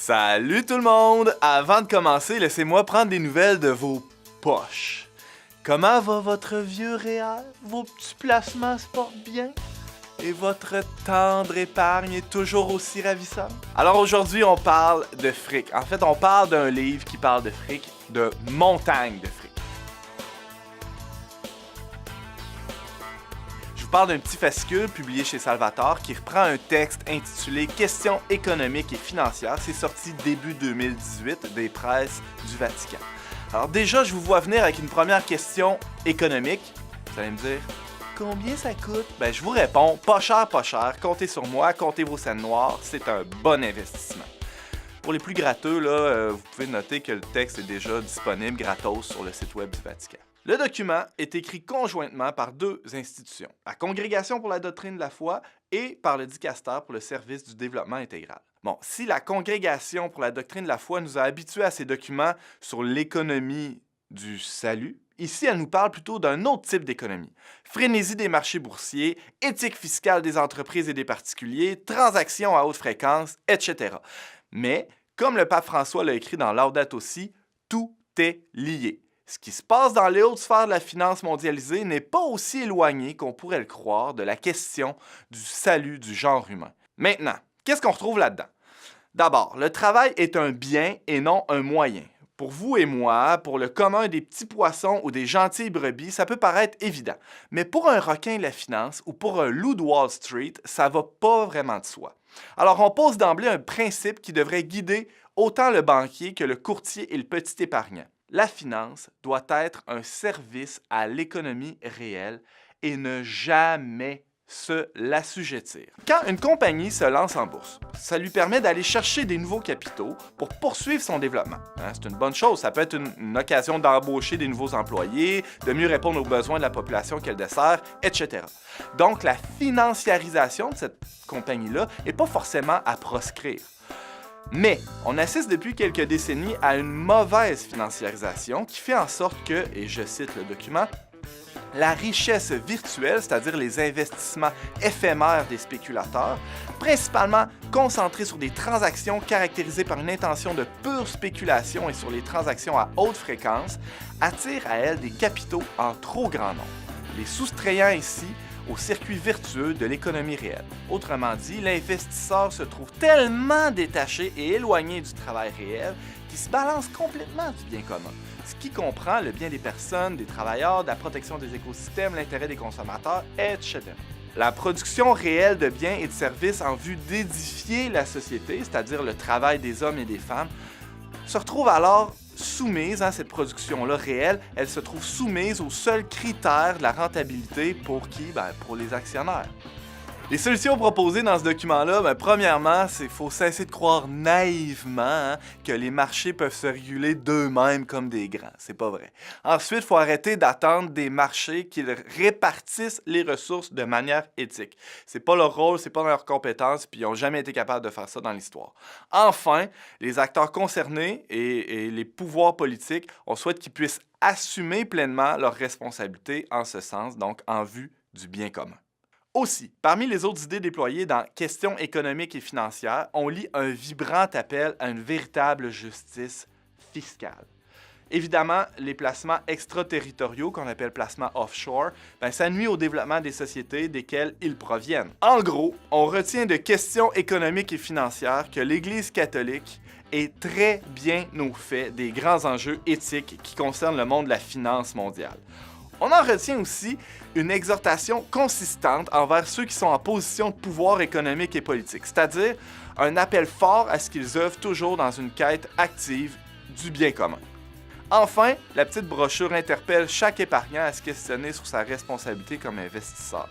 Salut tout le monde! Avant de commencer, laissez-moi prendre des nouvelles de vos poches. Comment va votre vieux REER? Vos petits placements se portent bien? Et votre tendre épargne est toujours aussi ravissante? Alors aujourd'hui, on parle de fric. En fait, on parle d'un livre qui parle de fric, de montagne de fric. Je vous parle d'un petit fascicule publié chez Salvatore qui reprend un texte intitulé Questions économiques et financières. C'est sorti début 2018 des presses du Vatican. Alors déjà, je vous vois venir avec une première question économique. Vous allez me dire, combien ça coûte? Ben, je vous réponds, pas cher, comptez sur moi, comptez vos scènes noires, c'est un bon investissement. Pour les plus gratteux, là, vous pouvez noter que le texte est déjà disponible gratos sur le site web du Vatican. Le document est écrit conjointement par deux institutions, la Congrégation pour la doctrine de la foi et par le Dicaster pour le service du développement intégral. Bon, si la Congrégation pour la doctrine de la foi nous a habitués à ces documents sur l'économie du salut, ici elle nous parle plutôt d'un autre type d'économie. Frénésie des marchés boursiers, éthique fiscale des entreprises et des particuliers, transactions à haute fréquence, etc. Mais, comme le pape François l'a écrit dans Laudato Si, tout est lié. Ce qui se passe dans les hautes sphères de la finance mondialisée n'est pas aussi éloigné qu'on pourrait le croire de la question du salut du genre humain. Maintenant, qu'est-ce qu'on retrouve là-dedans? D'abord, le travail est un bien et non un moyen. Pour vous et moi, pour le commun des petits poissons ou des gentilles brebis, ça peut paraître évident. Mais pour un requin de la finance ou pour un loup de Wall Street, ça va pas vraiment de soi. Alors on pose d'emblée un principe qui devrait guider autant le banquier que le courtier et le petit épargnant. La finance doit être un service à l'économie réelle et ne jamais se l'assujettir. Quand une compagnie se lance en bourse, ça lui permet d'aller chercher des nouveaux capitaux pour poursuivre son développement. C'est une bonne chose, ça peut être une occasion d'embaucher des nouveaux employés, de mieux répondre aux besoins de la population qu'elle dessert, etc. Donc la financiarisation de cette compagnie-là n'est pas forcément à proscrire. Mais on assiste depuis quelques décennies à une mauvaise financiarisation qui fait en sorte que, et je cite le document, la richesse virtuelle, c'est-à-dire les investissements éphémères des spéculateurs, principalement concentrés sur des transactions caractérisées par une intention de pure spéculation et sur les transactions à haute fréquence, attire à elle des capitaux en trop grand nombre, les soustrayant ici au circuit vertueux de l'économie réelle. Autrement dit, l'investisseur se trouve tellement détaché et éloigné du travail réel qu'il se balance complètement du bien commun, ce qui comprend le bien des personnes, des travailleurs, de la protection des écosystèmes, l'intérêt des consommateurs, etc. La production réelle de biens et de services en vue d'édifier la société, c'est-à-dire le travail des hommes et des femmes, se retrouve alors soumise, cette production-là réelle, elle se trouve soumise aux seuls critères de la rentabilité pour qui? Pour les actionnaires. Les solutions proposées dans ce document-là, premièrement, c'est qu'il faut cesser de croire naïvement que les marchés peuvent se réguler d'eux-mêmes comme des grands. C'est pas vrai. Ensuite, il faut arrêter d'attendre des marchés qu'ils répartissent les ressources de manière éthique. C'est pas leur rôle, c'est pas leur compétence, puis ils n'ont jamais été capables de faire ça dans l'histoire. Enfin, les acteurs concernés et les pouvoirs politiques, on souhaite qu'ils puissent assumer pleinement leurs responsabilités en ce sens, donc en vue du bien commun. Aussi, parmi les autres idées déployées dans Questions économiques et financières, on lit un vibrant appel à une véritable justice fiscale. Évidemment, les placements extraterritoriaux, qu'on appelle placements offshore, ça nuit au développement des sociétés desquelles ils proviennent. En gros, on retient de Questions économiques et financières que l'Église catholique est très bien au fait des grands enjeux éthiques qui concernent le monde de la finance mondiale. On en retient aussi une exhortation consistante envers ceux qui sont en position de pouvoir économique et politique, c'est-à-dire un appel fort à ce qu'ils œuvrent toujours dans une quête active du bien commun. Enfin, la petite brochure interpelle chaque épargnant à se questionner sur sa responsabilité comme investisseur.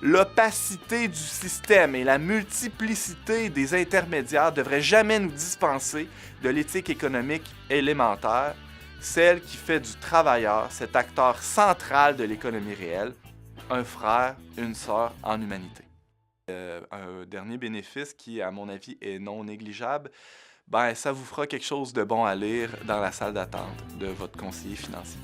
L'opacité du système et la multiplicité des intermédiaires ne devraient jamais nous dispenser de l'éthique économique élémentaire, celle qui fait du travailleur cet acteur central de l'économie réelle, un frère, une sœur en humanité. Un dernier bénéfice qui, à mon avis, est non négligeable, ça vous fera quelque chose de bon à lire dans la salle d'attente de votre conseiller financier.